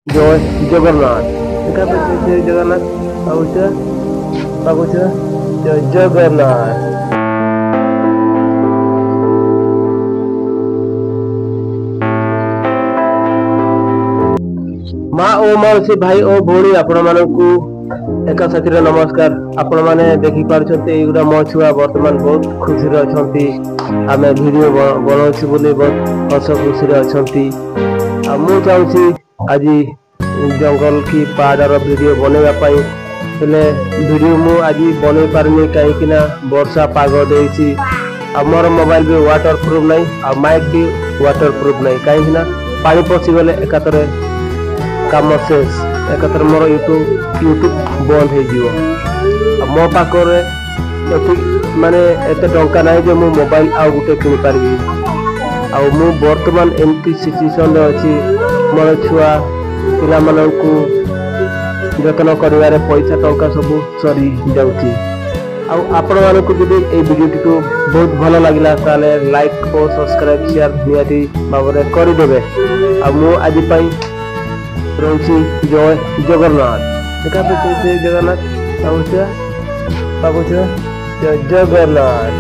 জয় জগন্নাথ। দেখা পাচ্ছে জয় জগন্নাথ পাবুছ পাবুছ জয় জগন্নাথ। মা ଓ ମାଉସୀ ଭାଇ ଓ ଭଉଣୀ ଆପଣମାନଙ୍କୁ ଏକା ସାଥିରେ ନମସ୍କାର। ଆପଣମାନେ ଦେଖିପାରୁଛନ୍ତି ଏଇଗୁଡ଼ା ମୋ ଛୁଆ ବର୍ତ୍ତମାନ ବହୁତ ଖୁସିରେ ଅଛନ୍ତି। ଆମେ ଭିଡ଼ିଓ ବନାଉଛୁ ବୋଲି ବହୁତ ହସ ଖୁସିରେ ଅଛନ୍ତି। ଆଉ ମୁଁ ଚାହୁଁଛି ଆଜି ଜଙ୍ଗଲ କି ପାହାଡ଼ର ଭିଡ଼ିଓ ବନେଇବା ପାଇଁ, ହେଲେ ଭିଡ଼ିଓ ମୁଁ ଆଜି ବନେଇ ପାରିନି କାହିଁକି ନା ବର୍ଷା ପାଗ ଦେଇଛି। ଆଉ ମୋର ମୋବାଇଲ ବି ୱାଟର ପ୍ରୁଫ୍ ନାହିଁ, ଆଉ ମାଇକ୍ ବି ୱାଟର ପ୍ରୁଫ୍ ନାହିଁ କାହିଁକି ନା ପାଣି ପଶିଗଲେ ଏକାଥରେ କାମ ଶେଷ, ଏକାଥରେ ମୋର ୟୁଟ୍ୟୁବ ବନ୍ଦ ହେଇଯିବ। ଆଉ ମୋ ପାଖରେ ମାନେ ଏତେ ଟଙ୍କା ନାହିଁ ଯେ ମୁଁ ମୋବାଇଲ ଆଉ ଗୋଟେ କିଣିପାରିବି। ଆଉ ମୁଁ ବର୍ତ୍ତମାନ ଏମିତି ସିଚୁଏସନରେ ଅଛି, ମୋର ଛୁଆ ପିଲାମାନଙ୍କୁ ଯତ୍ନ କରିବାରେ ପଇସା ଟଙ୍କା ସବୁ ସରି ଯାଉଛି। ଆଉ ଆପଣମାନଙ୍କୁ ଯଦି ଏଇ ଭିଡ଼ିଓଟିକୁ ବହୁତ ଭଲ ଲାଗିଲା ତାହେଲେ ଲାଇକ୍ ଓ ସବସ୍କ୍ରାଇବ୍ ସେୟାର ନିହାତି ଭାବରେ କରିଦେବେ। ଆଉ ମୁଁ ଆଜି ପାଇଁ ରହୁଛି ଜୟ ଜଗନ୍ନାଥ। দেখা পাচ্ছে জয় জগন্নাথ পাবুছ পাবুছ জয় জগন্নাথ।